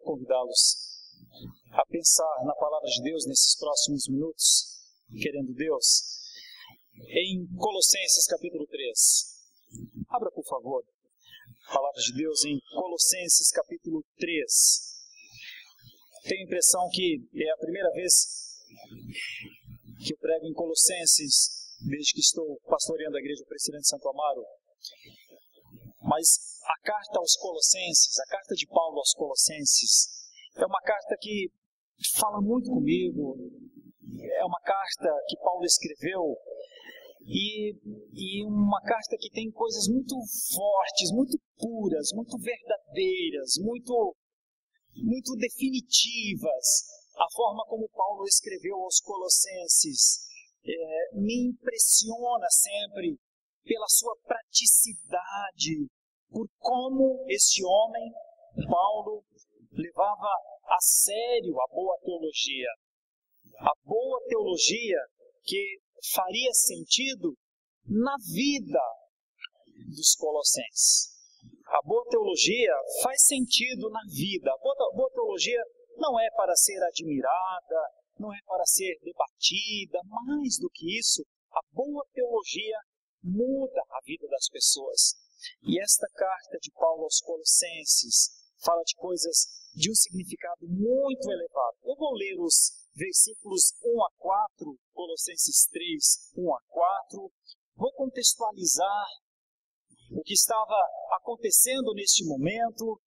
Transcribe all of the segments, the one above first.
convidá-los a pensar na palavra de Deus nesses próximos minutos, querendo Deus, em Colossenses capítulo 3. Abra, por favor, a palavra de Deus em Colossenses capítulo 3. Tenho a impressão que é a primeira vez que eu prego em Colossenses, desde que estou pastoreando a Igreja Presbiteriana de Santo Amaro. Mas a carta aos Colossenses, a carta de Paulo aos Colossenses, é uma carta que fala muito comigo, é uma carta que Paulo escreveu e uma carta que tem coisas muito fortes, muito puras, muito verdadeiras, muito definitivas. A forma como Paulo escreveu aos Colossenses me impressiona sempre pela sua praticidade, por como esse homem, Paulo, levava a sério a boa teologia. A boa teologia que faria sentido na vida dos colossenses. A boa teologia faz sentido na vida. A boa teologia não é para ser admirada, não é para ser debatida. Mais do que isso, a boa teologia muda a vida das pessoas. E esta carta de Paulo aos Colossenses fala de coisas de um significado muito elevado. Eu vou ler os versículos 1 a 4, Colossenses 3, 1 a 4. Vou contextualizar o que estava acontecendo neste momento.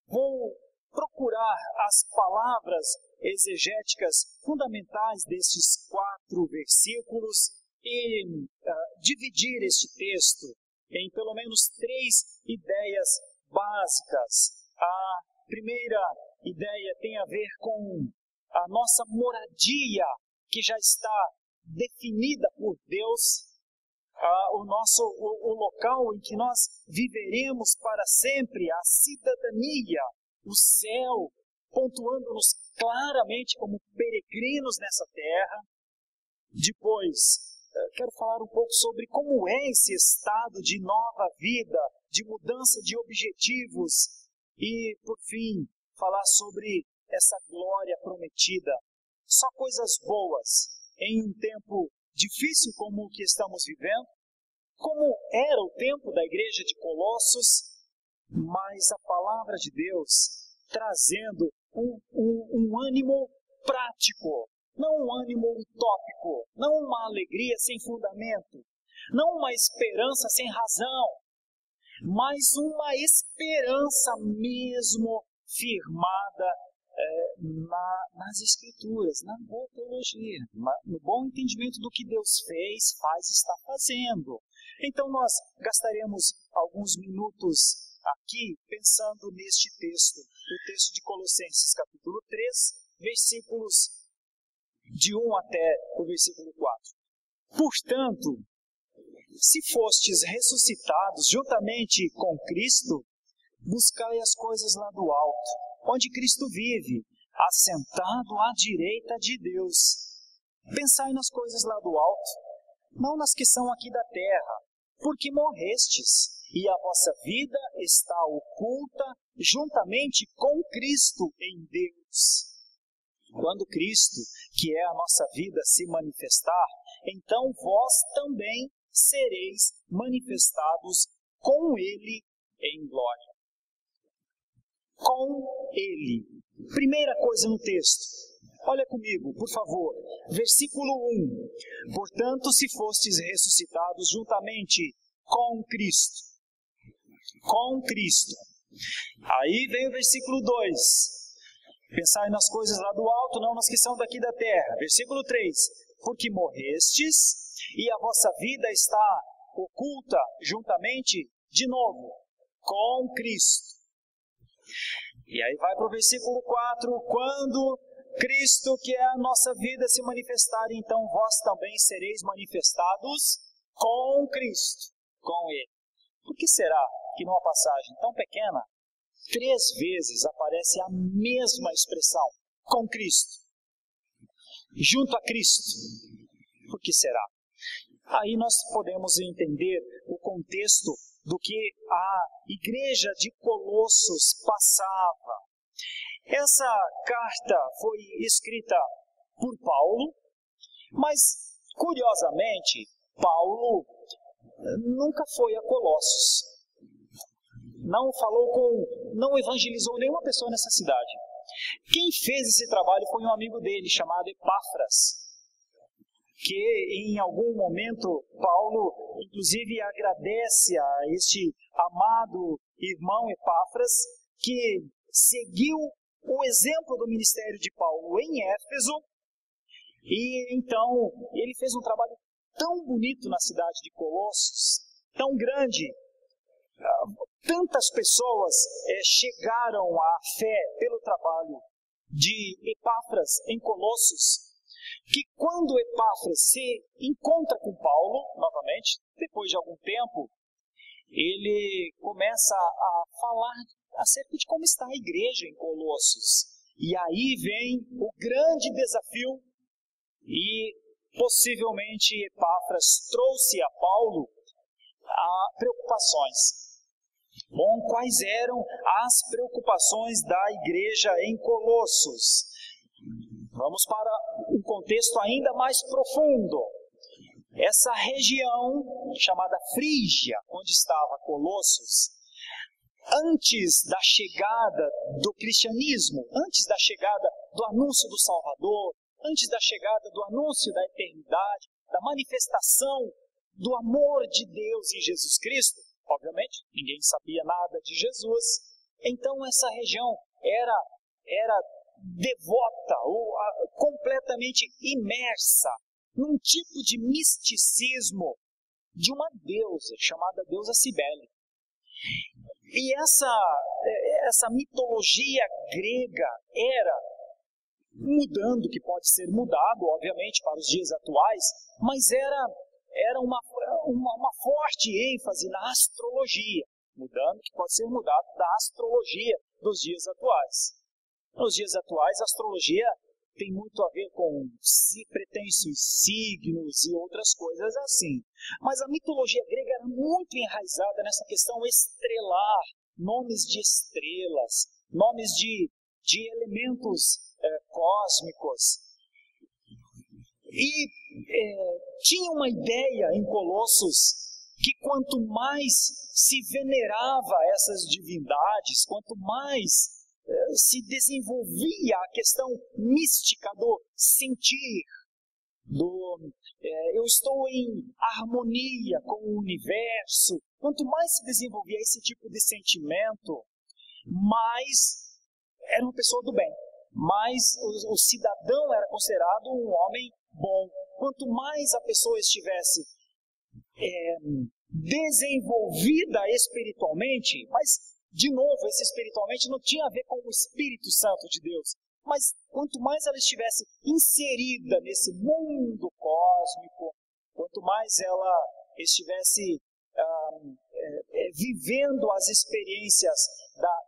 Vou procurar as palavras exegéticas fundamentais destes 4 versículos e dividir este texto em pelo menos 3 ideias básicas. A primeira ideia tem a ver com a nossa moradia, que já está definida por Deus, o local em que nós viveremos para sempre, a cidadania, o céu, pontuando-nos claramente como peregrinos nessa terra. Depois, quero falar um pouco sobre como é esse estado de nova vida, de mudança de objetivos. E, por fim, falar sobre essa glória prometida. Só coisas boas em um tempo difícil como o que estamos vivendo, como era o tempo da igreja de Colossos, mas a palavra de Deus trazendo um ânimo prático, não um ânimo utópico, não uma alegria sem fundamento, não uma esperança sem razão, mas uma esperança mesmo firmada nas Escrituras, na boa teologia, no bom entendimento do que Deus fez, faz e está fazendo. Então nós gastaremos alguns minutos aqui pensando neste texto, o texto de Colossenses capítulo 3, versículos de 1 até o versículo 4. Portanto, se fostes ressuscitados juntamente com Cristo, buscai as coisas lá do alto, onde Cristo vive, assentado à direita de Deus. Pensai nas coisas lá do alto, não nas que são aqui da terra, porque morrestes, e a vossa vida está oculta juntamente com Cristo em Deus. Quando Cristo, que é a nossa vida, se manifestar, então vós também sereis manifestados com Ele em glória. Com Ele. Primeira coisa no texto. Olha comigo, por favor. Versículo 1. Portanto, se fostes ressuscitados juntamente com Cristo. Com Cristo. Aí vem o versículo 2. Pensai nas coisas lá do alto, não nas que são daqui da terra. Versículo 3. Porque morrestes, e a vossa vida está oculta juntamente, de novo, com Cristo. E aí vai para o versículo 4, quando Cristo, que é a nossa vida, se manifestar, então vós também sereis manifestados com Cristo, com Ele. Por que será que numa passagem tão pequena, 3 vezes aparece a mesma expressão, com Cristo, junto a Cristo? Por que será? Aí nós podemos entender o contexto do que a igreja de Colossos passava. Essa carta foi escrita por Paulo, mas, curiosamente, Paulo nunca foi a Colossos. Não evangelizou nenhuma pessoa nessa cidade. Quem fez esse trabalho foi um amigo dele, chamado Epáfras, que em algum momento Paulo, inclusive, agradece a este amado irmão Epáfras, que seguiu o exemplo do ministério de Paulo em Éfeso, e então ele fez um trabalho tão bonito na cidade de Colossos, tão grande. Tantas pessoas chegaram à fé pelo trabalho de Epáfras em Colossos, que quando Epáfras se encontra com Paulo, novamente, depois de algum tempo, ele começa a falar acerca de como está a igreja em Colossos. E aí vem o grande desafio, e possivelmente Epáfras trouxe a Paulo preocupações. Bom, quais eram as preocupações da igreja em Colossos? Vamos para um contexto ainda mais profundo. Essa região chamada Frígia, onde estava Colossos, antes da chegada do cristianismo, antes da chegada do anúncio do Salvador, antes da chegada do anúncio da eternidade, da manifestação do amor de Deus em Jesus Cristo, obviamente, ninguém sabia nada de Jesus. Então essa região era devota, ou completamente imersa num tipo de misticismo de uma deusa, chamada deusa Cibele. E essa mitologia grega era mudando, que pode ser mudado, obviamente, para os dias atuais, mas era uma forte ênfase na astrologia, mudando, que pode ser mudado da astrologia dos dias atuais. Nos dias atuais, a astrologia tem muito a ver com pretensos signos e outras coisas assim. Mas a mitologia grega era muito enraizada nessa questão estrelar, nomes de estrelas, nomes de elementos cósmicos. E tinha uma ideia em Colossos que quanto mais se venerava essas divindades, quanto mais se desenvolvia a questão mística do sentir, eu estou em harmonia com o universo, quanto mais se desenvolvia esse tipo de sentimento, mais era uma pessoa do bem, mais o cidadão era considerado um homem bom. Quanto mais a pessoa estivesse desenvolvida espiritualmente, mas, de novo, esse espiritualmente não tinha a ver com o Espírito Santo de Deus, mas quanto mais ela estivesse inserida nesse mundo cósmico, quanto mais ela estivesse vivendo as experiências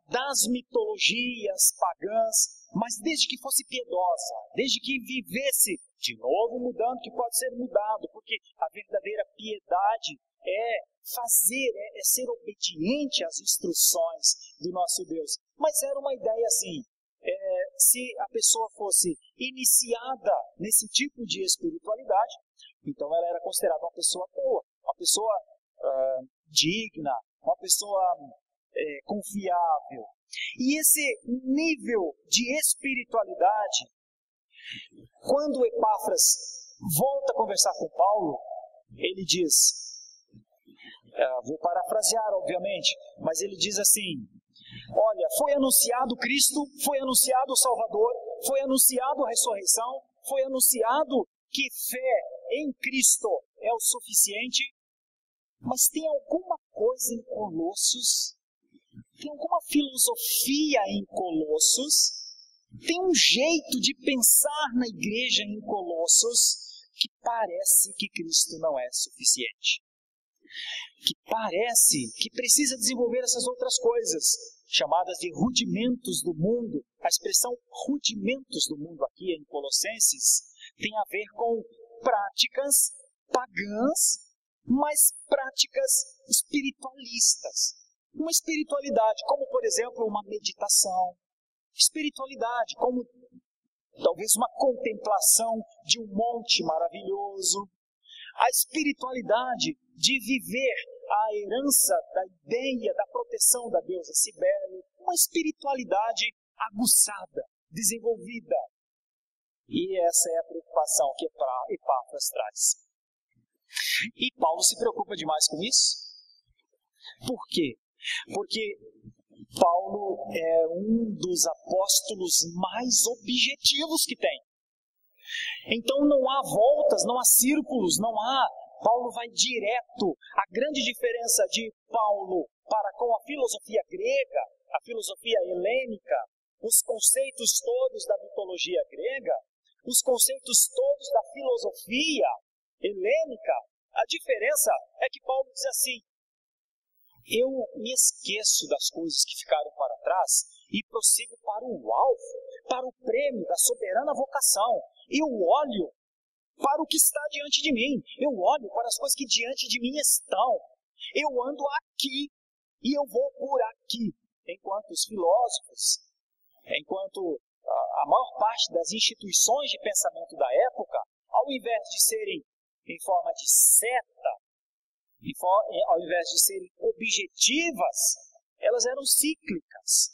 das mitologias pagãs, mas desde que fosse piedosa, desde que vivesse, de novo mudando, que pode ser mudado, porque a verdadeira piedade é ser obediente às instruções do nosso Deus. Mas era uma ideia assim, se a pessoa fosse iniciada nesse tipo de espiritualidade, então ela era considerada uma pessoa boa, uma pessoa digna, uma pessoa confiável. E esse nível de espiritualidade, quando Epáfras volta a conversar com Paulo, ele diz, vou parafrasear obviamente, mas ele diz assim, olha, foi anunciado Cristo, foi anunciado o Salvador, foi anunciado a ressurreição, foi anunciado que fé em Cristo é o suficiente, mas tem alguma coisa em Colossos, tem alguma filosofia em Colossos, tem um jeito de pensar na igreja em Colossos que parece que Cristo não é suficiente. Que parece que precisa desenvolver essas outras coisas, chamadas de rudimentos do mundo. A expressão rudimentos do mundo aqui em Colossenses tem a ver com práticas pagãs, mas práticas espiritualistas. Uma espiritualidade, como por exemplo uma meditação, Espiritualidade, como talvez uma contemplação de um monte maravilhoso. A espiritualidade de viver a herança da ideia da proteção da deusa Cibele. Uma espiritualidade aguçada, desenvolvida. E essa é a preocupação que Epáfras traz. E Paulo se preocupa demais com isso. Por quê? Porque Paulo é um dos apóstolos mais objetivos que tem. Então não há voltas, não há círculos, não há... Paulo vai direto. A grande diferença de Paulo para com a filosofia grega, a filosofia helênica, os conceitos todos da mitologia grega, os conceitos todos da filosofia helênica, a diferença é que Paulo diz assim: eu me esqueço das coisas que ficaram para trás e prossigo para o alvo, para o prêmio da soberana vocação. Eu olho para o que está diante de mim. Eu olho para as coisas que diante de mim estão. Eu ando aqui e eu vou por aqui. Enquanto os filósofos, enquanto a maior parte das instituições de pensamento da época, ao invés de serem em forma de seta, ao invés de serem objetivas, elas eram cíclicas.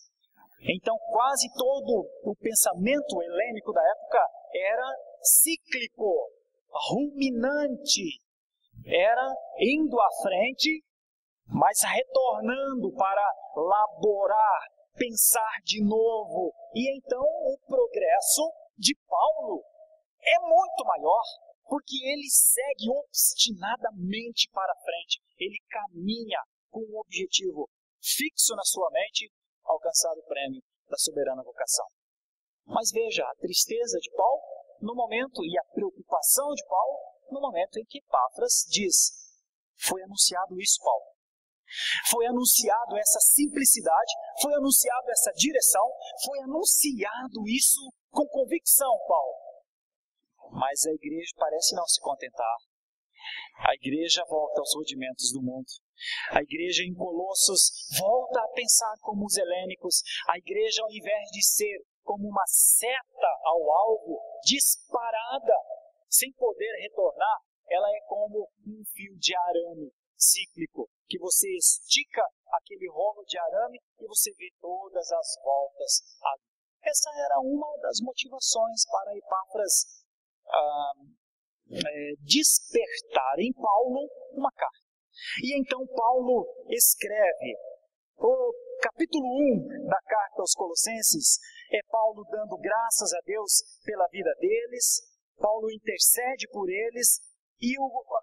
Então, quase todo o pensamento helênico da época era cíclico, ruminante, era indo à frente, mas retornando para laborar, pensar de novo. E então o progresso de Paulo é muito maior, porque ele segue obstinadamente para frente. Ele caminha com um objetivo fixo na sua mente, alcançar o prêmio da soberana vocação. Mas veja a tristeza de Paulo no momento, e a preocupação de Paulo no momento em que Epáfras diz: foi anunciado isso, Paulo. Foi anunciado essa simplicidade, foi anunciado essa direção, foi anunciado isso com convicção, Paulo. Mas a igreja parece não se contentar. A igreja volta aos rudimentos do mundo. A igreja em Colossos volta a pensar como os helênicos. A igreja, ao invés de ser como uma seta ao alvo, disparada, sem poder retornar, ela é como um fio de arame cíclico, que você estica aquele rolo de arame e você vê todas as voltas ali. Essa era uma das motivações para Epáfras despertar em Paulo uma carta. E então Paulo escreve o capítulo 1 da carta aos Colossenses. É Paulo dando graças a Deus pela vida deles. Paulo intercede por eles. E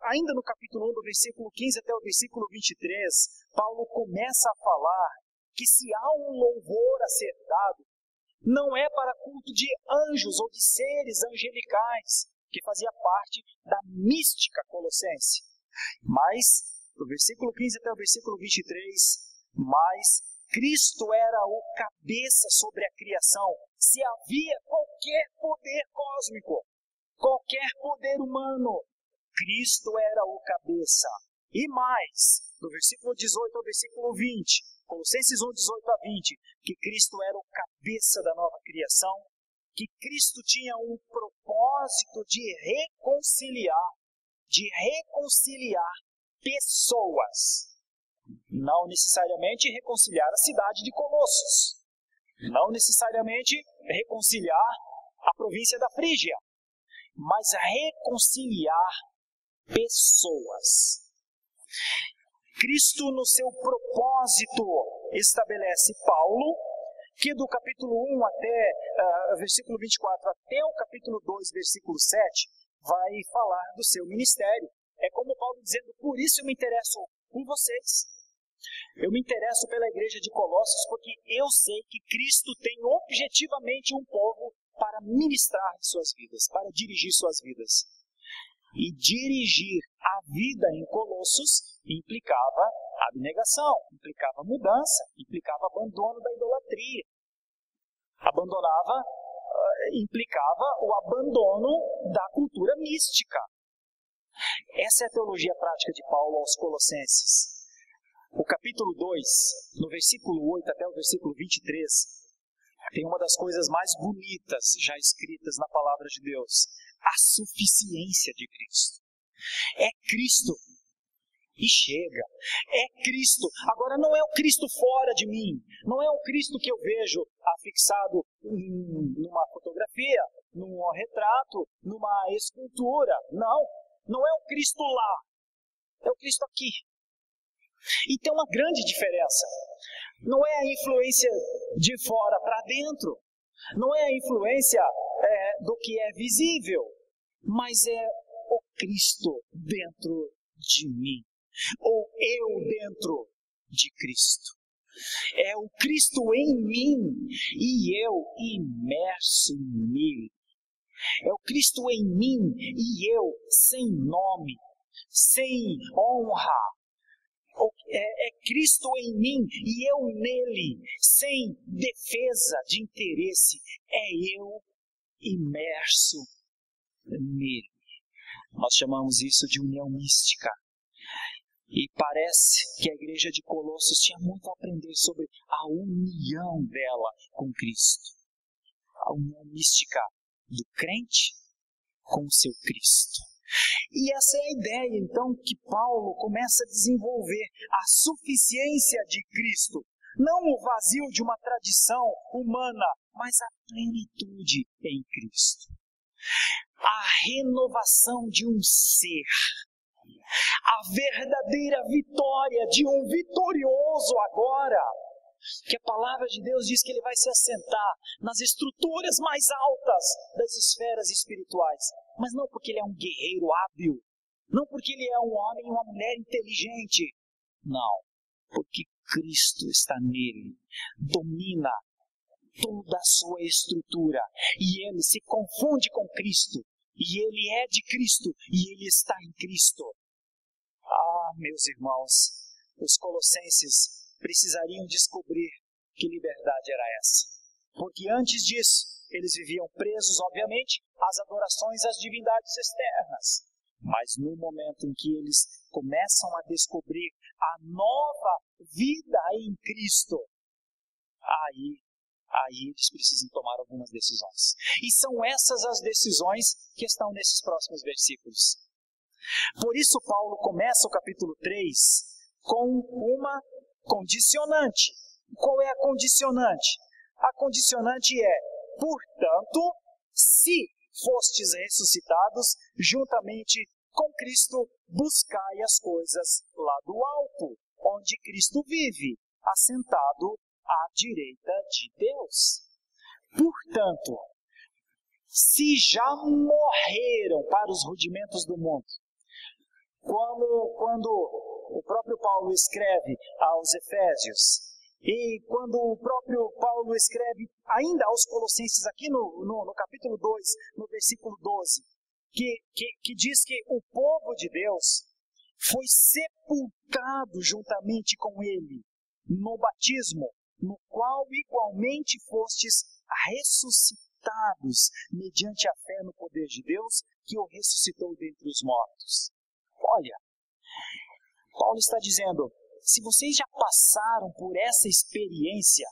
ainda no capítulo 1, do versículo 15 até o versículo 23, Paulo começa a falar que se há um louvor a ser dado, não é para culto de anjos ou de seres angelicais, que fazia parte da mística colossense. Mas, do versículo 15 até o versículo 23, mas Cristo era o cabeça sobre a criação. Se havia qualquer poder cósmico, qualquer poder humano, Cristo era o cabeça. E mais, do versículo 18 ao versículo 20, Colossenses 1, 18 a 20, que Cristo era o cabeça da nova criação, que Cristo tinha um propósito de reconciliar pessoas. Não necessariamente reconciliar a cidade de Colossos. Não necessariamente reconciliar a província da Frígia. Mas reconciliar pessoas. Cristo, no seu propósito, estabelece Paulo, que do capítulo 1 até versículo 24, até o capítulo 2, versículo 7, vai falar do seu ministério. É como Paulo dizendo: por isso eu me interesso por vocês. Eu me interesso pela igreja de Colossos, porque eu sei que Cristo tem objetivamente um povo para ministrar em suas vidas, para dirigir suas vidas. E dirigir a vida em Colossos implicava abnegação, implicava mudança, implicava abandono da idolatria. Implicava o abandono da cultura mística. Essa é a teologia prática de Paulo aos Colossenses. O capítulo 2, no versículo 8 até o versículo 23, Tem uma das coisas mais bonitas já escritas na palavra de Deus: a suficiência de Cristo. É Cristo e chega. É Cristo. Agora não é o Cristo fora de mim. Não é o Cristo que eu vejo afixado numa fotografia, num retrato, numa escultura. Não. Não é o Cristo lá. É o Cristo aqui. E tem uma grande diferença. Não é a influência de fora para dentro. Não é a influência do que é visível. Mas é o Cristo dentro de mim. Ou eu dentro de Cristo. É o Cristo em mim e eu imerso nele. É o Cristo em mim e eu sem nome, sem honra. É Cristo em mim e eu nele, sem defesa de interesse. É eu imerso nele. Nós chamamos isso de união mística. E parece que a igreja de Colossos tinha muito a aprender sobre a união dela com Cristo. A união mística do crente com o seu Cristo. E essa é a ideia, então, que Paulo começa a desenvolver: a suficiência de Cristo. Não o vazio de uma tradição humana, mas a plenitude em Cristo. A renovação de um ser. A verdadeira vitória de um vitorioso agora. Que a palavra de Deus diz que ele vai se assentar nas estruturas mais altas das esferas espirituais. Mas não porque ele é um guerreiro hábil. Não porque ele é um homem e uma mulher inteligente. Não. Porque Cristo está nele. Domina toda a sua estrutura. E ele se confunde com Cristo. E ele é de Cristo. E ele está em Cristo. Ah, meus irmãos, os colossenses precisariam descobrir que liberdade era essa. Porque antes disso, eles viviam presos, obviamente, às adorações às divindades externas. Mas no momento em que eles começam a descobrir a nova vida em Cristo, aí eles precisam tomar algumas decisões. E são essas as decisões que estão nesses próximos versículos. Por isso Paulo começa o capítulo 3 com uma condicionante. Qual é a condicionante? A condicionante é: portanto, se fostes ressuscitados juntamente com Cristo, buscai as coisas lá do alto, onde Cristo vive, assentado à direita de Deus. Portanto, se já morreram para os rudimentos do mundo, quando o próprio Paulo escreve aos Efésios, e quando o próprio Paulo escreve ainda aos Colossenses, aqui no capítulo 2, no versículo 12, que diz que o povo de Deus foi sepultado juntamente com ele no batismo, no qual igualmente fostes ressuscitados mediante a fé no poder de Deus, que o ressuscitou dentre os mortos. Olha, Paulo está dizendo: se vocês já passaram por essa experiência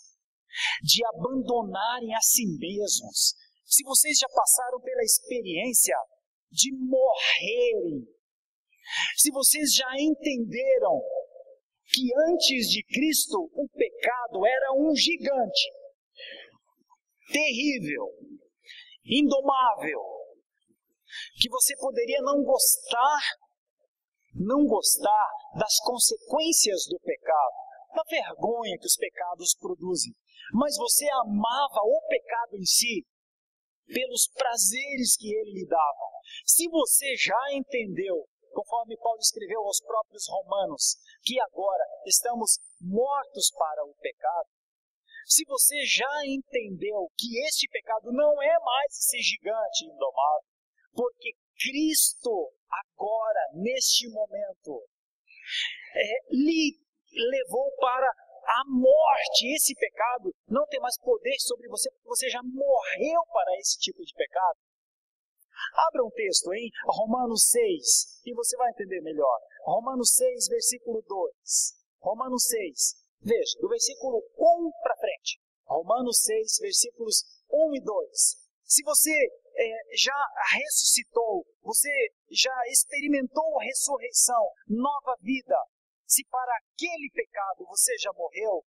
de abandonarem a si mesmos, se vocês já passaram pela experiência de morrerem, se vocês já entenderam que antes de Cristo o pecado era um gigante, terrível, indomável, que você poderia não gostar das consequências do pecado, da vergonha que os pecados produzem, mas você amava o pecado em si pelos prazeres que ele lhe dava. Se você já entendeu, conforme Paulo escreveu aos próprios romanos, que agora estamos mortos para o pecado, se você já entendeu que este pecado não é mais esse gigante indomável, porque Cristo agora, neste momento, lhe levou para a morte. Esse pecado não tem mais poder sobre você, porque você já morreu para esse tipo de pecado. Abra um texto em Romanos 6, e você vai entender melhor. Romanos 6, versículo 2. Romanos 6, veja, do versículo 1 para frente. Romanos 6, versículos 1 e 2. Se você já ressuscitou, você já experimentou ressurreição, nova vida, se para aquele pecado você já morreu,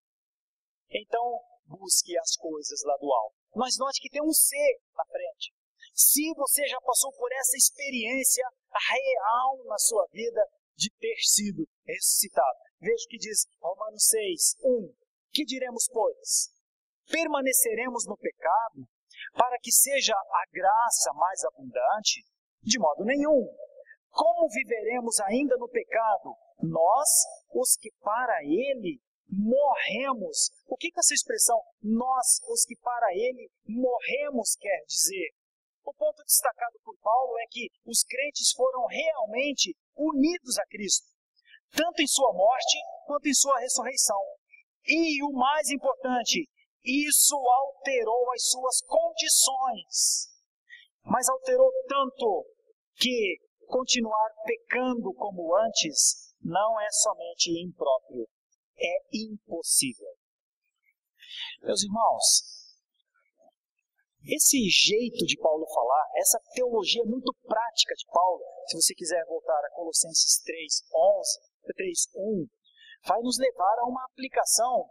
então busque as coisas lá do alto. Mas note que tem um C na frente. Se você já passou por essa experiência real na sua vida de ter sido ressuscitado. Veja o que diz Romanos 6, 1. Que diremos, pois? Permaneceremos no pecado para que seja a graça mais abundante? De modo nenhum. Como viveremos ainda no pecado? Nós, os que para ele morremos. O que essa expressão, nós, os que para ele morremos, quer dizer? O ponto destacado por Paulo é que os crentes foram realmente unidos a Cristo, tanto em sua morte quanto em sua ressurreição. E o mais importante, isso alterou as suas condições, mas alterou tanto que continuar pecando como antes não é somente impróprio, é impossível. Meus irmãos, esse jeito de Paulo falar, essa teologia muito prática de Paulo, se você quiser voltar a Colossenses 3:1, vai nos levar a uma aplicação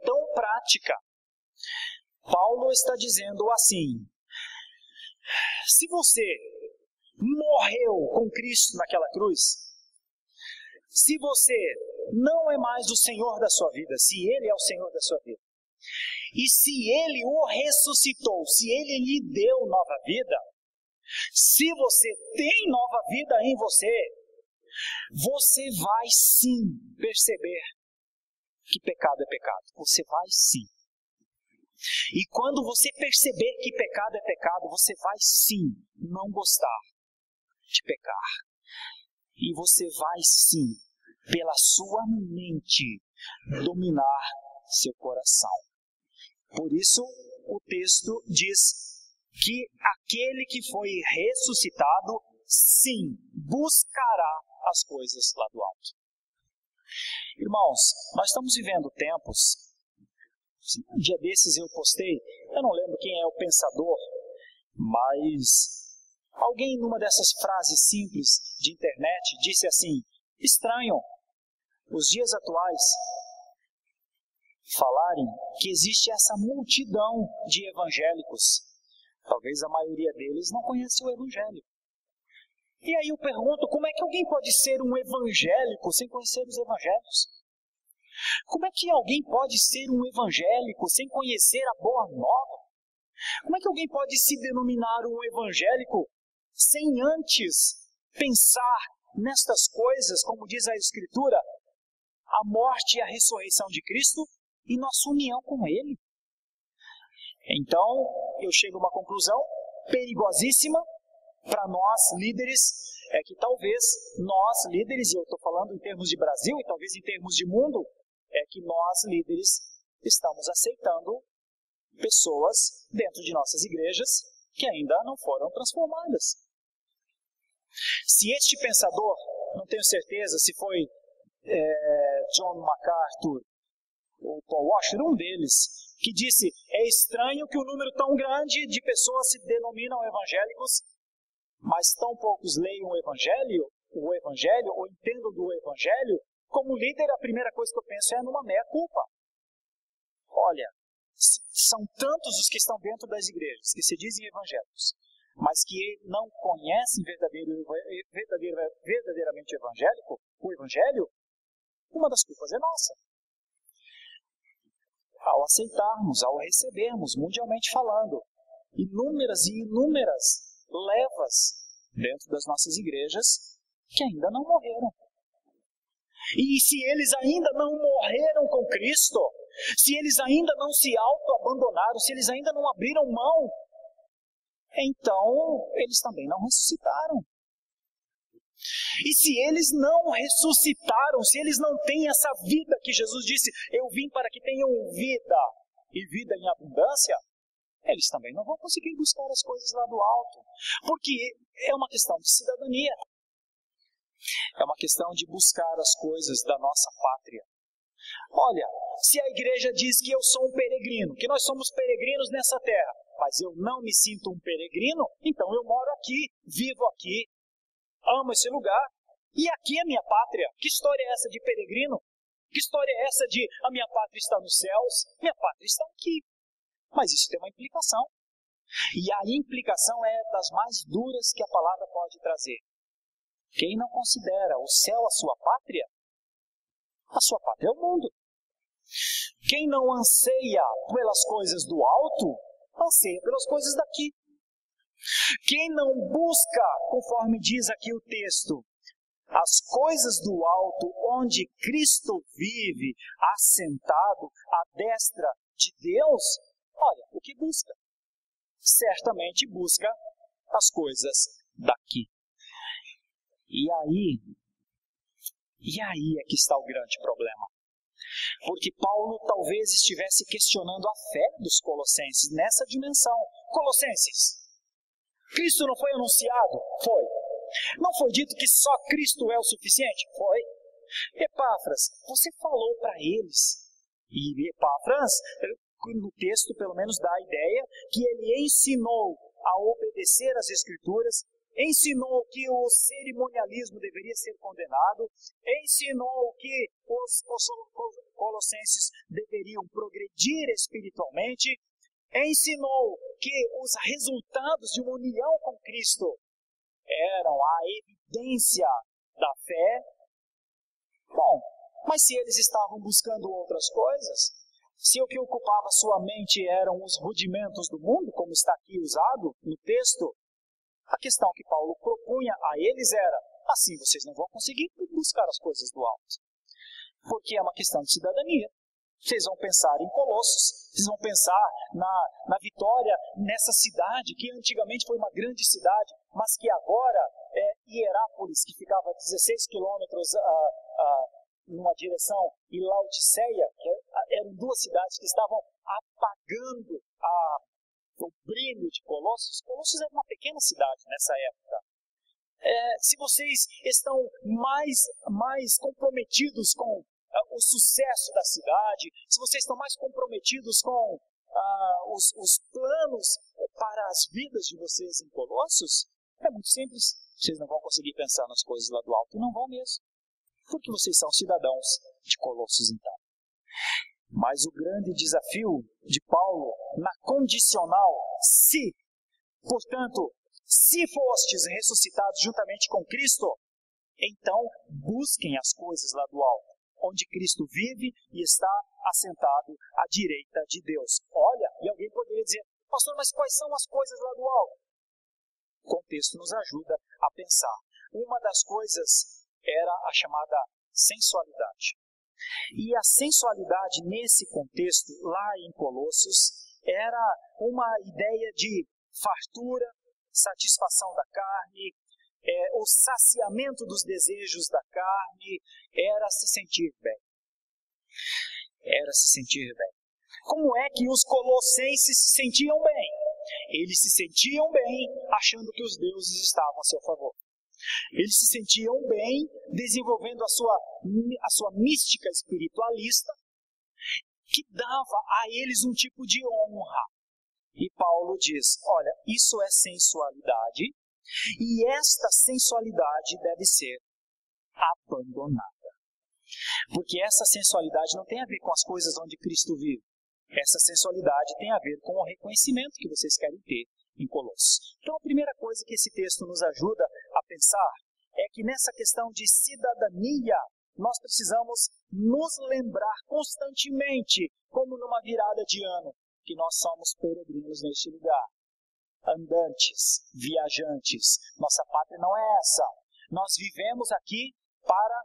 tão prática. Paulo está dizendo assim: se você morreu com Cristo naquela cruz, se você não é mais o Senhor da sua vida, se Ele é o Senhor da sua vida, e se Ele o ressuscitou, se Ele lhe deu nova vida, se você tem nova vida em você, você vai sim perceber que pecado é pecado. Você vai sim. E quando você perceber que pecado é pecado, você vai sim não gostar de pecar. E você vai sim, pela sua mente, dominar seu coração. Por isso, o texto diz que aquele que foi ressuscitado, sim, buscará as coisas lá do alto. Irmãos, nós estamos vivendo tempos, um dia desses eu postei, eu não lembro quem é o pensador, mas alguém numa dessas frases simples de internet disse assim: estranho, os dias atuais falarem que existe essa multidão de evangélicos. Talvez a maioria deles não conhece o evangelho. E aí eu pergunto, como é que alguém pode ser um evangélico sem conhecer os evangelhos? Como é que alguém pode ser um evangélico sem conhecer a boa nova? Como é que alguém pode se denominar um evangélico sem antes pensar nestas coisas, como diz a Escritura, a morte e a ressurreição de Cristo e nossa união com Ele? Então, eu chego a uma conclusão perigosíssima para nós líderes, é que talvez nós líderes, e eu estou falando em termos de Brasil e talvez em termos de mundo, é que nós líderes estamos aceitando pessoas dentro de nossas igrejas que ainda não foram transformadas. Se este pensador, não tenho certeza se foi John MacArthur ou Paul Washer, um deles, que disse: é estranho que um número tão grande de pessoas se denominam evangélicos, mas tão poucos leiam o evangelho ou entendam do evangelho. Como líder, a primeira coisa que eu penso é numa meia-culpa. Olha, são tantos os que estão dentro das igrejas, que se dizem evangélicos, mas que não conhecem verdadeiramente o evangelho, uma das culpas é nossa. Ao aceitarmos, ao recebermos, mundialmente falando, inúmeras e inúmeras levas dentro das nossas igrejas que ainda não morreram. E se eles ainda não morreram com Cristo, se eles ainda não se auto-abandonaram, se eles ainda não abriram mão, então eles também não ressuscitaram. E se eles não ressuscitaram, se eles não têm essa vida que Jesus disse, eu vim para que tenham vida e vida em abundância, eles também não vão conseguir buscar as coisas lá do alto. Porque é uma questão de cidadania. É uma questão de buscar as coisas da nossa pátria. Olha, se a igreja diz que eu sou um peregrino, que nós somos peregrinos nessa terra, mas eu não me sinto um peregrino, então eu moro aqui, vivo aqui, amo esse lugar, e aqui é minha pátria. Que história é essa de peregrino? Que história é essa de a minha pátria está nos céus? Minha pátria está aqui. Mas isso tem uma implicação. E a implicação é das mais duras que a palavra pode trazer. Quem não considera o céu a sua pátria é o mundo. Quem não anseia pelas coisas do alto, anseia pelas coisas daqui. Quem não busca, conforme diz aqui o texto, as coisas do alto, onde Cristo vive, assentado à destra de Deus, olha, o que busca? Certamente busca as coisas daqui. E aí é que está o grande problema. Porque Paulo talvez estivesse questionando a fé dos colossenses nessa dimensão. Colossenses, Cristo não foi anunciado? Foi. Não foi dito que só Cristo é o suficiente? Foi. Epáfras, você falou para eles. E Epáfras, no texto pelo menos dá a ideia que ele ensinou a obedecer às Escrituras, ensinou que o cerimonialismo deveria ser condenado, ensinou que os colossenses deveriam progredir espiritualmente, ensinou que os resultados de uma união com Cristo eram a evidência da fé. Bom, mas se eles estavam buscando outras coisas, se o que ocupava sua mente eram os rudimentos do mundo, como está aqui usado no texto, a questão que Paulo propunha a eles era, assim vocês não vão conseguir buscar as coisas do alto. Porque é uma questão de cidadania. Vocês vão pensar em Colossos, vocês vão pensar na vitória nessa cidade, que antigamente foi uma grande cidade, mas que agora é Hierápolis, que ficava a 16 quilômetros numa direção, e Laodiceia, que eram duas cidades que estavam apagando o brilho de Colossos. Colossos era uma pequena cidade nessa época. Se vocês estão mais comprometidos com o sucesso da cidade, se vocês estão mais comprometidos com os planos para as vidas de vocês em Colossos, é muito simples. Vocês não vão conseguir pensar nas coisas lá do alto, não vão mesmo. Porque vocês são cidadãos de Colossos, então. Mas o grande desafio de Paulo, na condicional, se, portanto, se fostes ressuscitados juntamente com Cristo, então busquem as coisas lá do alto, onde Cristo vive e está assentado à direita de Deus. Olha, e alguém poderia dizer, pastor, mas quais são as coisas lá do alto? O contexto nos ajuda a pensar. Uma das coisas era a chamada sensualidade. E a sensualidade nesse contexto, lá em Colossos, era uma ideia de fartura, satisfação da carne, o saciamento dos desejos da carne, era se sentir bem. Era se sentir bem. Como é que os colossenses se sentiam bem? Eles se sentiam bem achando que os deuses estavam a seu favor. Eles se sentiam bem desenvolvendo a sua mística espiritualista, que dava a eles um tipo de honra. E Paulo diz, olha, isso é sensualidade, e esta sensualidade deve ser abandonada. Porque essa sensualidade não tem a ver com as coisas onde Cristo vive. Essa sensualidade tem a ver com o reconhecimento que vocês querem ter em Colossos. Então, a primeira coisa que esse texto nos ajuda a pensar é que nessa questão de cidadania, nós precisamos nos lembrar constantemente, como numa virada de ano, que nós somos peregrinos neste lugar. Andantes, viajantes. Nossa pátria não é essa. Nós vivemos aqui para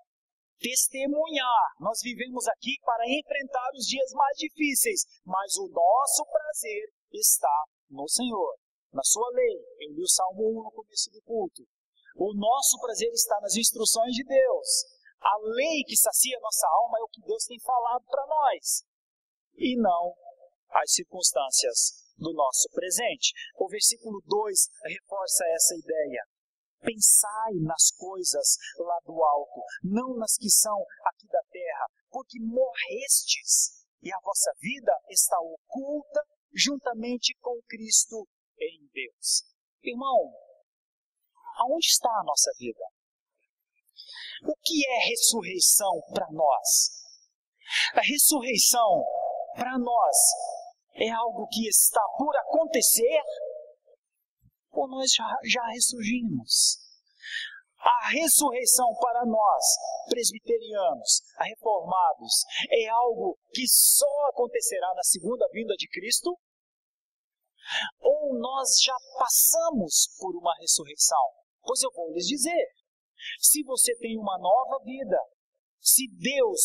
testemunhar. Nós vivemos aqui para enfrentar os dias mais difíceis, mas o nosso prazer está no Senhor, na sua lei. Eu li o Salmo 1 no começo do culto. O nosso prazer está nas instruções de Deus. A lei que sacia nossa alma é o que Deus tem falado para nós, e não as circunstâncias do nosso presente. O versículo 2 reforça essa ideia. Pensai nas coisas lá do alto, não nas que são aqui da terra, porque morrestes, e a vossa vida está oculta juntamente com Cristo em Deus. Irmão, aonde está a nossa vida? O que é ressurreição para nós? A ressurreição para nós é algo que está por acontecer ou nós já ressurgimos? A ressurreição para nós, presbiterianos, reformados, é algo que só acontecerá na segunda vinda de Cristo? Ou nós já passamos por uma ressurreição? Pois eu vou lhes dizer, se você tem uma nova vida, se Deus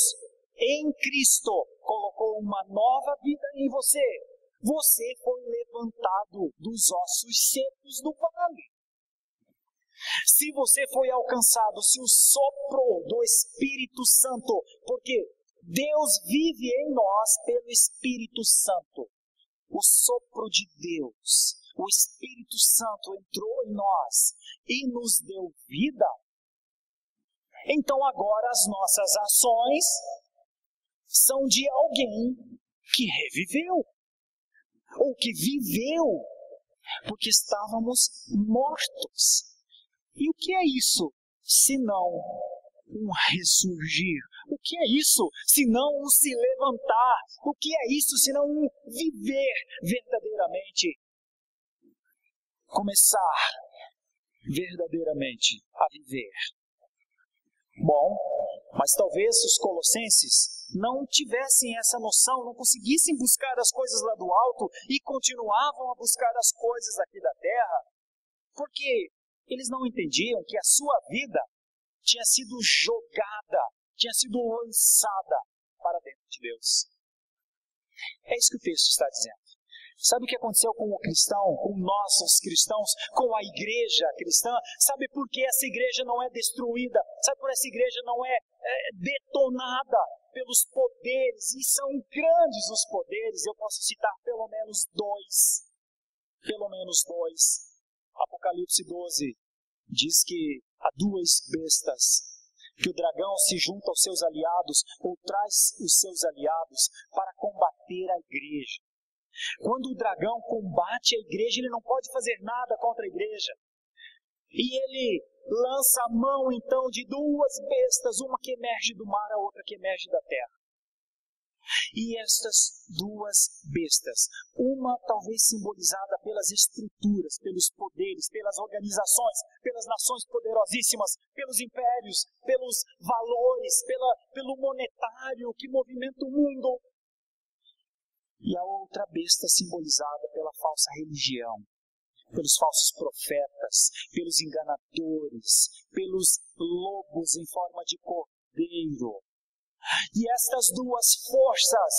em Cristo colocou uma nova vida em você, você foi levantado dos ossos secos do vale. Se você foi alcançado, se o sopro do Espírito Santo, porque Deus vive em nós pelo Espírito Santo, o sopro de Deus, o Espírito Santo entrou em nós e nos deu vida, então agora as nossas ações são de alguém que reviveu, ou que viveu, porque estávamos mortos. E o que é isso, senão um ressurgir? O que é isso, senão um se levantar? O que é isso, senão um viver verdadeiramente? Começar verdadeiramente a viver. Bom, mas talvez os colossenses não tivessem essa noção, não conseguissem buscar as coisas lá do alto e continuavam a buscar as coisas aqui da terra, porque eles não entendiam que a sua vida tinha sido jogada, tinha sido lançada para dentro de Deus. É isso que o texto está dizendo. Sabe o que aconteceu com o cristão, com nós, os cristãos, com a igreja cristã? Sabe por que essa igreja não é destruída? Sabe por que essa igreja não é detonada pelos poderes? E são grandes os poderes, eu posso citar pelo menos dois. Pelo menos dois. Apocalipse 12 diz que há duas bestas, que o dragão se junta aos seus aliados, ou traz os seus aliados para combater a igreja. Quando o dragão combate a igreja, ele não pode fazer nada contra a igreja. E ele lança a mão então de duas bestas, uma que emerge do mar, a outra que emerge da terra. E estas duas bestas, uma talvez simbolizada pelas estruturas, pelos poderes, pelas organizações, pelas nações poderosíssimas, pelos impérios, pelos valores, pelo monetário que movimenta o mundo. E a outra besta simbolizada pela falsa religião, pelos falsos profetas, pelos enganadores, pelos lobos em forma de cordeiro. E estas duas forças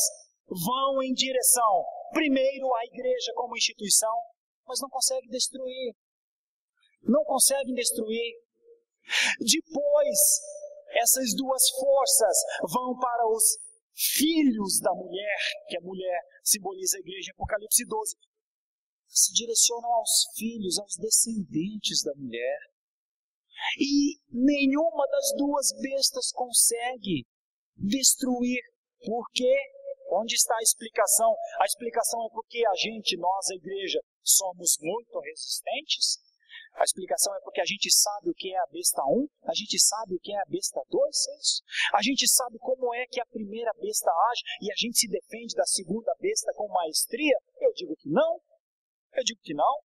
vão em direção, primeiro, à igreja como instituição, mas não conseguem destruir. Não conseguem destruir. Depois, essas duas forças vão para os filhos da mulher, que a mulher simboliza a igreja em Apocalipse 12, se direcionam aos filhos, aos descendentes da mulher. E nenhuma das duas bestas consegue destruir. Por quê? Onde está a explicação? A explicação é porque nós, a igreja, somos muito resistentes. A explicação é porque a gente sabe o que é a besta 1, a gente sabe o que é a besta 2, a gente sabe como é que a primeira besta age e a gente se defende da segunda besta com maestria. Eu digo que não. Eu digo que não.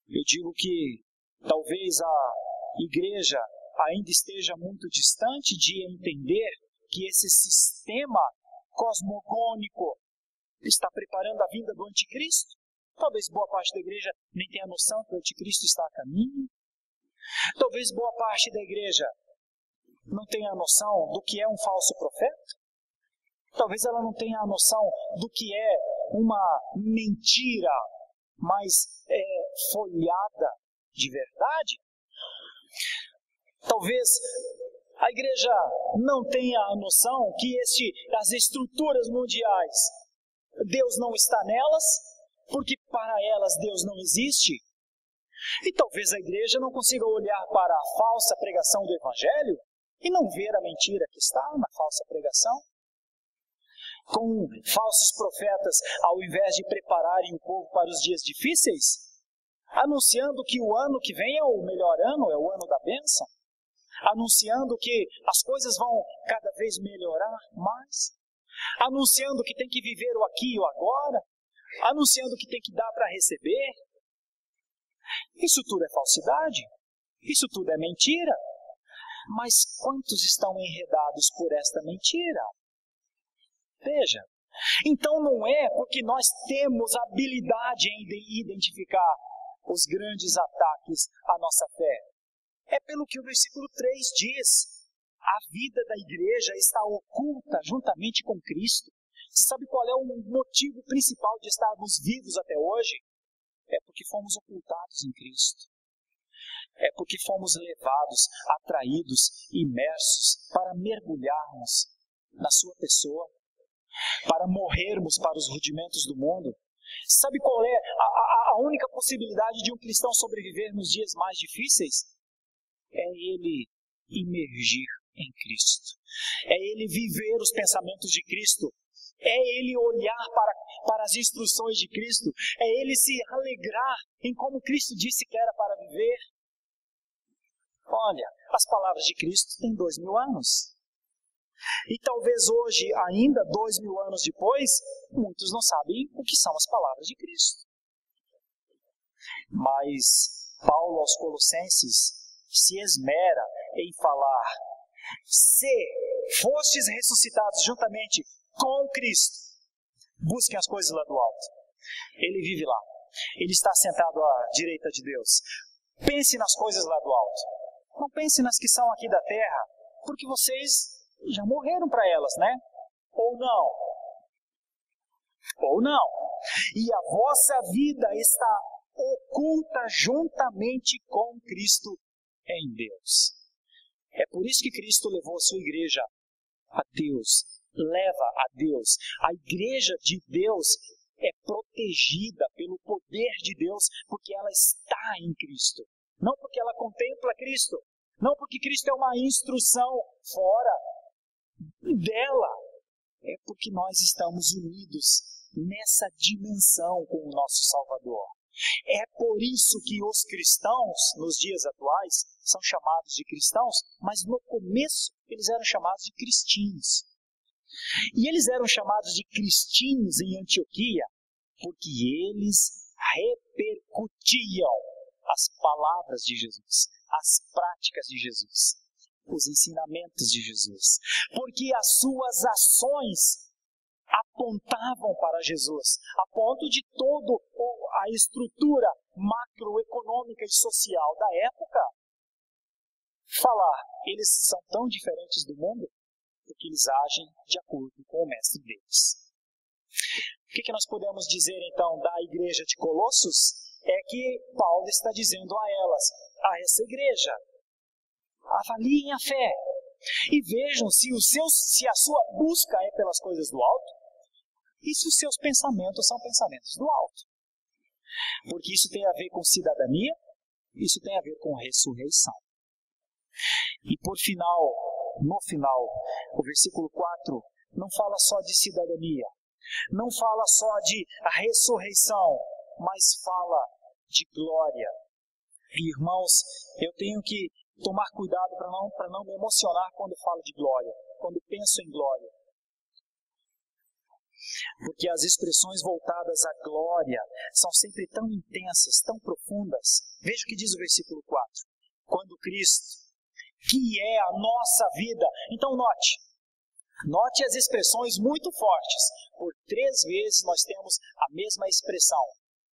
Eu digo que talvez a igreja ainda esteja muito distante de entender que esse sistema cosmogônico está preparando a vinda do anticristo. Talvez boa parte da igreja nem tenha noção que o anticristo está a caminho. Talvez boa parte da igreja não tenha noção do que é um falso profeta. Talvez ela não tenha a noção do que é uma mentira mais folhada de verdade. Talvez a igreja não tenha a noção que as estruturas mundiais, Deus não está nelas, porque para elas Deus não existe. E talvez a igreja não consiga olhar para a falsa pregação do Evangelho e não ver a mentira que está na falsa pregação? Com falsos profetas, ao invés de prepararem o povo para os dias difíceis, anunciando que o ano que vem é o melhor ano, é o ano da bênção, anunciando que as coisas vão cada vez melhorar mais, anunciando que tem que viver o aqui e o agora, anunciando que tem que dar para receber. Isso tudo é falsidade, isso tudo é mentira. Mas quantos estão enredados por esta mentira? Veja, então não é porque nós temos habilidade em identificar os grandes ataques à nossa fé. É pelo que o versículo 3 diz. A vida da igreja está oculta juntamente com Cristo. Você sabe qual é o motivo principal de estarmos vivos até hoje? É porque fomos ocultados em Cristo. É porque fomos levados, atraídos, imersos para mergulharmos na sua pessoa, para morrermos para os rudimentos do mundo. Sabe qual é a única possibilidade de um cristão sobreviver nos dias mais difíceis? É ele imergir em Cristo. É ele viver os pensamentos de Cristo. É ele olhar para as instruções de Cristo. É ele se alegrar em como Cristo disse que era para viver. Olha, as palavras de Cristo têm 2000 anos. E talvez hoje, ainda 2000 anos depois, muitos não sabem o que são as palavras de Cristo. Mas Paulo aos Colossenses se esmera em falar: se fostes ressuscitados juntamente com Cristo, busquem as coisas lá do alto. Ele vive lá. Ele está sentado à direita de Deus. Pense nas coisas lá do alto. Não pense nas que são aqui da terra, porque vocês já morreram para elas, né? Ou não? Ou não. E a vossa vida está oculta juntamente com Cristo em Deus. É por isso que Cristo levou a sua igreja a Deus. Leva a Deus. A igreja de Deus é protegida pelo poder de Deus, porque ela está em Cristo. Não porque ela contempla Cristo. Não porque Cristo é uma instrução fora dela. É porque nós estamos unidos nessa dimensão com o nosso Salvador. É por isso que os cristãos, nos dias atuais, são chamados de cristãos, mas no começo eles eram chamados de cristinhos. E eles eram chamados de cristinhos em Antioquia porque eles repercutiam as palavras de Jesus, as práticas de Jesus, os ensinamentos de Jesus, porque as suas ações apontavam para Jesus, a ponto de toda a estrutura macroeconômica e social da época falar: eles são tão diferentes do mundo porque eles agem de acordo com o mestre deles. O que nós podemos dizer então da igreja de Colossos? É que Paulo está dizendo a elas, a essa igreja: avaliem a fé e vejam se a sua busca é pelas coisas do alto e se os seus pensamentos são pensamentos do alto. Porque isso tem a ver com cidadania, isso tem a ver com ressurreição. E no final, o versículo 4 não fala só de cidadania, não fala só de ressurreição, mas fala de glória. E, irmãos, eu tenho que tomar cuidado para não me emocionar quando falo de glória, quando penso em glória. Porque as expressões voltadas à glória são sempre tão intensas, tão profundas. Veja o que diz o versículo 4. Quando Cristo, que é a nossa vida. Então note as expressões muito fortes. Por 3 vezes nós temos a mesma expressão: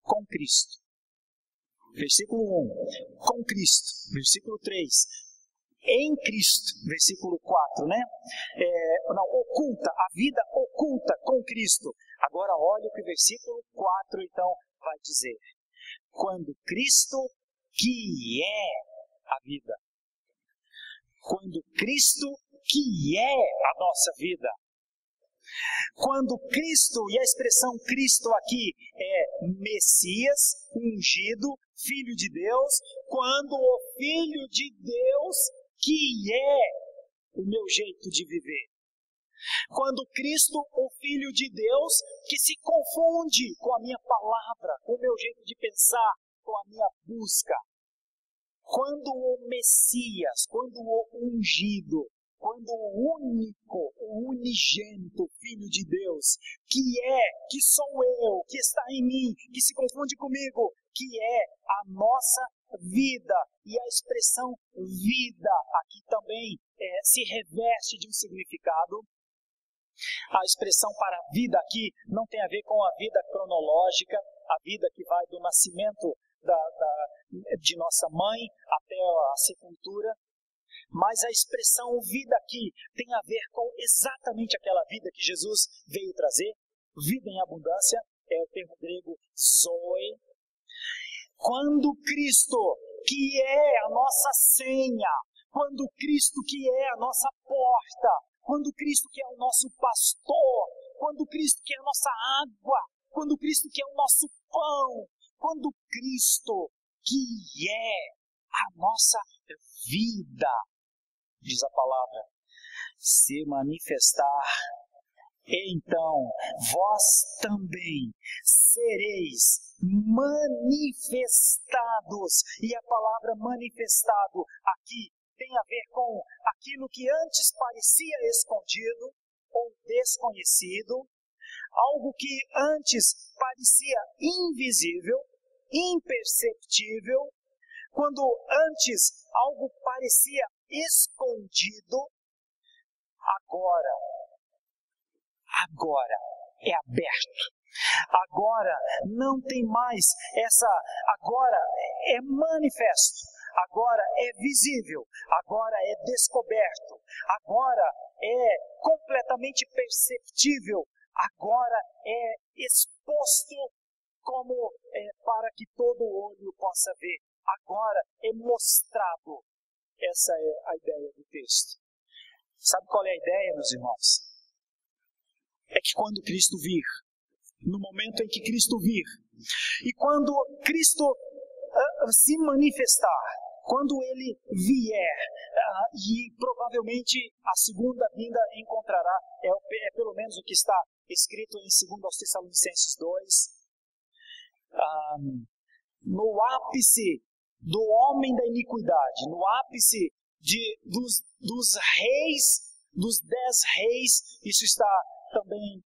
com Cristo. Versículo 1, com Cristo. Versículo 3, em Cristo. Versículo 4, né? Oculta, a vida oculta com Cristo. Agora olha o que o versículo 4 então vai dizer. Quando Cristo, que é a vida. Quando Cristo, que é a nossa vida. Quando Cristo, e a expressão Cristo aqui é Messias, ungido, Filho de Deus, quando o Filho de Deus, que é o meu jeito de viver. Quando Cristo, o Filho de Deus, que se confunde com a minha palavra, com o meu jeito de pensar, com a minha busca. Quando o Messias, quando o ungido, quando o único, o unigênito Filho de Deus, que sou eu, que está em mim, que se confunde comigo, que é a nossa vida, e a expressão vida aqui também se reveste de um significado. A expressão para vida aqui não tem a ver com a vida cronológica, a vida que vai do nascimento de nossa mãe até a sepultura, mas a expressão vida aqui tem a ver com exatamente aquela vida que Jesus veio trazer, vida em abundância, é o termo grego zoe. Quando Cristo, que é a nossa senha, quando Cristo que é a nossa porta, quando Cristo que é o nosso pastor, quando Cristo que é a nossa água, quando Cristo que é o nosso pão, quando Cristo que é a nossa vida, diz a palavra, se manifestar, então vós também sereis manifestados. E a palavra manifestado aqui tem a ver com aquilo que antes parecia escondido ou desconhecido, algo que antes parecia invisível, imperceptível, quando antes algo parecia escondido, agora é aberto. Agora não tem mais agora é manifesto, agora é visível, agora é descoberto, agora é completamente perceptível, agora é exposto como para que todo olho possa ver. Agora é mostrado. Essa é a ideia do texto. Sabe qual é a ideia, meus irmãos? É que quando Cristo vir, no momento em que Cristo vir, e quando Cristo se manifestar, quando Ele vier, e provavelmente a segunda vinda encontrará, é pelo menos o que está escrito em 2 Tessalonicenses 2, no ápice do homem da iniquidade, no ápice dos reis, dos 10 reis, isso está também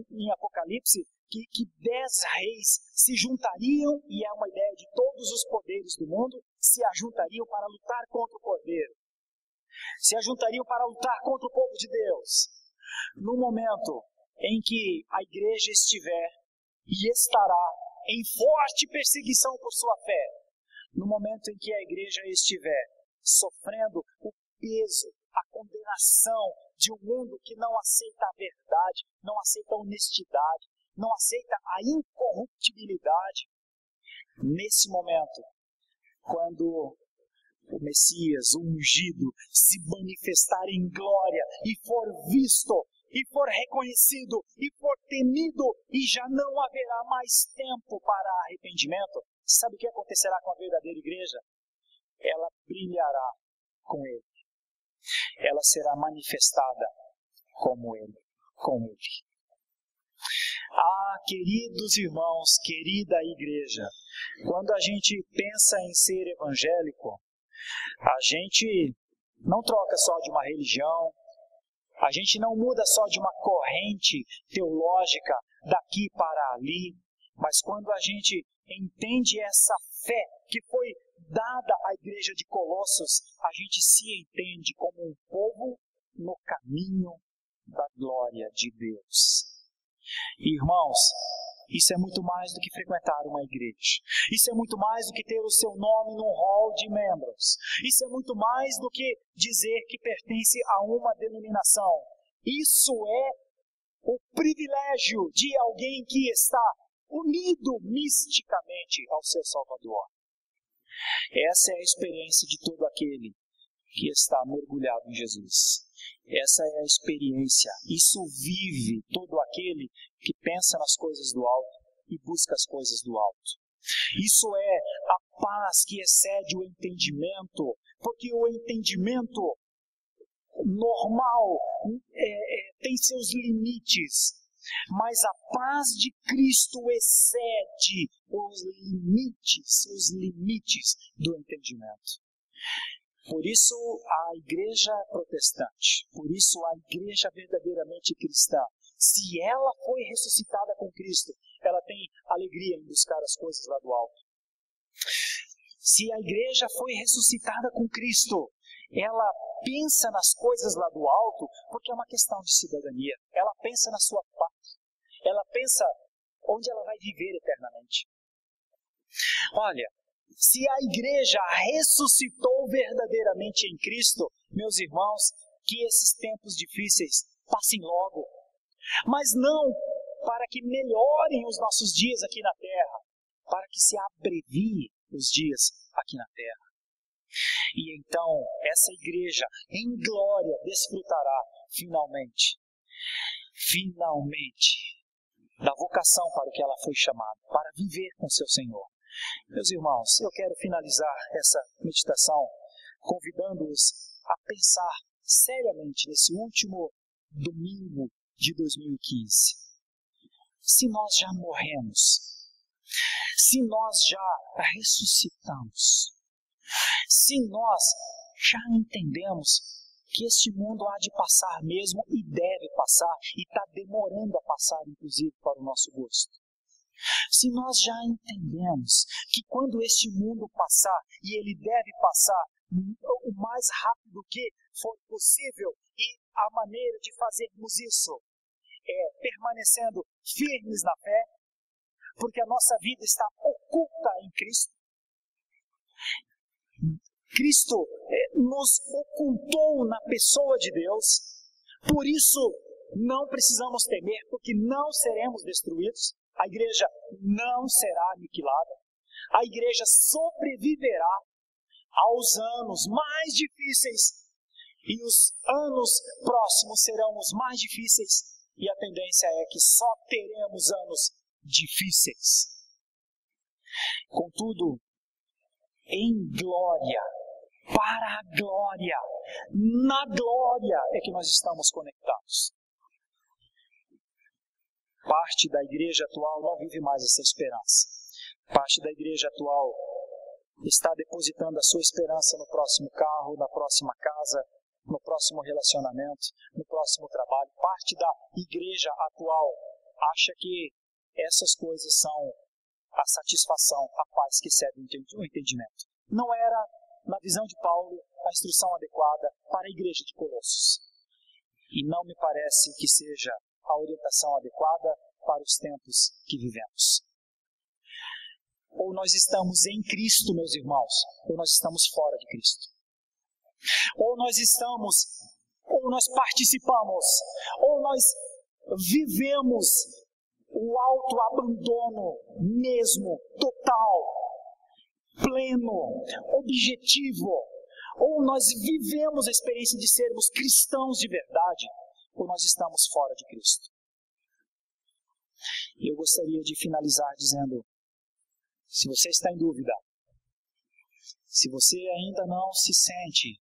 em Apocalipse, que 10 reis se juntariam, e é uma ideia de todos os poderes do mundo, se ajuntariam para lutar contra o Cordeiro, se ajuntariam para lutar contra o povo de Deus. No momento em que a igreja estiver e estará em forte perseguição por sua fé, no momento em que a igreja estiver sofrendo o peso, a condenação de um mundo que não aceita a verdade, não aceita a honestidade, não aceita a incorruptibilidade, nesse momento, quando o Messias, o ungido, se manifestar em glória e for visto, e for reconhecido, e for temido, e já não haverá mais tempo para arrependimento, sabe o que acontecerá com a verdadeira igreja? Ela brilhará com Ele. Ela será manifestada como Ele, com Ele. Queridos irmãos, querida igreja, quando a gente pensa em ser evangélico, a gente não troca só de uma religião, a gente não muda só de uma corrente teológica daqui para ali, mas quando a gente entende essa fé que foi dada à igreja de Colossos, a gente se entende como um povo no caminho da glória de Deus. Irmãos, isso é muito mais do que frequentar uma igreja. Isso é muito mais do que ter o seu nome num hall de membros. Isso é muito mais do que dizer que pertence a uma denominação. Isso é o privilégio de alguém que está unido misticamente ao seu Salvador. Essa é a experiência de todo aquele que está mergulhado em Jesus. Essa é a experiência. Isso vive todo aquele que pensa nas coisas do alto e busca as coisas do alto. Isso é a paz que excede o entendimento, porque o entendimento normal, tem seus limites, mas a paz de Cristo excede os limites do entendimento. Por isso a igreja protestante, por isso a igreja verdadeiramente cristã, se ela foi ressuscitada com Cristo, ela tem alegria em buscar as coisas lá do alto. Se a igreja foi ressuscitada com Cristo, ela pensa nas coisas lá do alto, porque é uma questão de cidadania. Ela pensa na sua paz. Ela pensa onde ela vai viver eternamente. Olha, se a igreja ressuscitou verdadeiramente em Cristo, meus irmãos, que esses tempos difíceis passem logo. Mas não para que melhorem os nossos dias aqui na terra, para que se abreviem os dias aqui na terra. E então essa igreja em glória desfrutará finalmente da vocação para o que ela foi chamada, para viver com seu Senhor. Meus irmãos, eu quero finalizar essa meditação convidando-os a pensar seriamente nesse último domingo de 2015. Se nós já morremos, se nós já ressuscitamos, se nós já entendemos que este mundo há de passar mesmo e deve passar, e está demorando a passar, inclusive, para o nosso gosto. Se nós já entendemos que quando este mundo passar, e ele deve passar o mais rápido que for possível, e a maneira de fazermos isso é permanecendo firmes na fé, porque a nossa vida está oculta em Cristo. Cristo nos ocultou na pessoa de Deus, por isso não precisamos temer, porque não seremos destruídos, a igreja não será aniquilada, a igreja sobreviverá aos anos mais difíceis, e os anos próximos serão os mais difíceis, e a tendência é que só teremos anos difíceis. Contudo, em glória, para a glória, na glória é que nós estamos conectados. Parte da igreja atual não vive mais essa esperança. Parte da igreja atual está depositando a sua esperança no próximo carro, na próxima casa, no próximo relacionamento, no próximo trabalho. Parte da igreja atual acha que essas coisas são a satisfação, a paz que excede o entendimento. Não era, na visão de Paulo, a instrução adequada para a igreja de Colossos. E não me parece que seja a orientação adequada para os tempos que vivemos. Ou nós estamos em Cristo, meus irmãos, ou nós estamos fora de Cristo. Ou nós participamos, ou nós vivemos o autoabandono mesmo, total, pleno, objetivo, ou nós vivemos a experiência de sermos cristãos de verdade, ou nós estamos fora de Cristo. E eu gostaria de finalizar dizendo, se você está em dúvida, se você ainda não se sente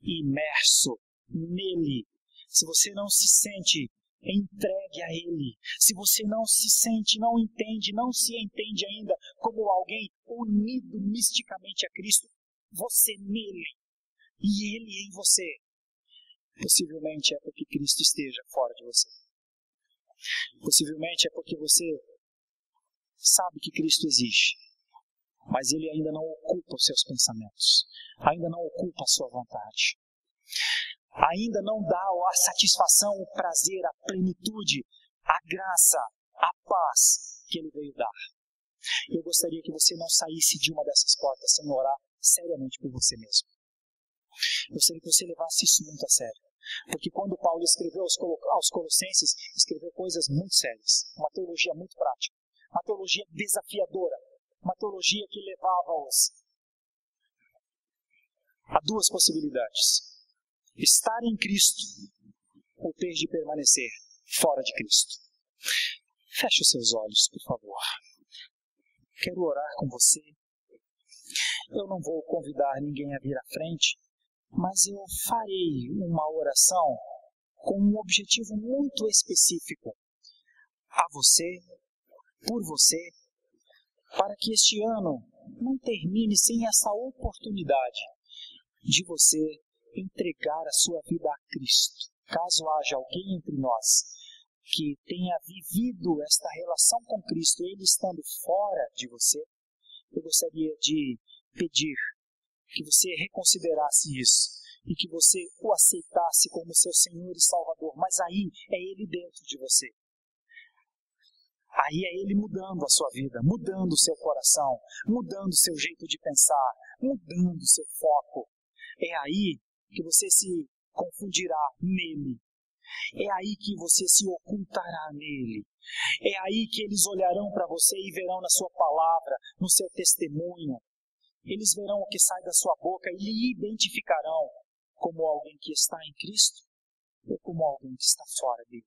imerso nele, se você não se sente entregue a ele, se você não se sente, não entende, não se entende ainda como alguém unido misticamente a Cristo, você nele e ele em você, possivelmente é porque Cristo esteja fora de você. Possivelmente é porque você sabe que Cristo existe, mas ele ainda não ocupa os seus pensamentos, ainda não ocupa a sua vontade, ainda não dá a satisfação, o prazer, a plenitude, a graça, a paz que ele veio dar. Eu gostaria que você não saísse de uma dessas portas sem orar seriamente por você mesmo. Eu gostaria que você levasse isso muito a sério. Porque quando Paulo escreveu aos Colossenses, escreveu coisas muito sérias, uma teologia muito prática, uma teologia desafiadora, uma teologia que levava-os a duas possibilidades: estar em Cristo ou ter de permanecer fora de Cristo. Feche os seus olhos, por favor. Quero orar com você. Eu não vou convidar ninguém a vir à frente, mas eu farei uma oração com um objetivo muito específico a você, por você, para que este ano não termine sem essa oportunidade de você entregar a sua vida a Cristo. Caso haja alguém entre nós que tenha vivido esta relação com Cristo, ele estando fora de você, eu gostaria de pedir que você reconsiderasse isso e que você o aceitasse como seu Senhor e Salvador, mas aí é Ele dentro de você. Aí é Ele mudando a sua vida, mudando o seu coração, mudando o seu jeito de pensar, mudando o seu foco. É aí que você se confundirá nele. É aí que você se ocultará nele. É aí que eles olharão para você e verão na sua palavra, no seu testemunho. Eles verão o que sai da sua boca e lhe identificarão como alguém que está em Cristo ou como alguém que está fora dele.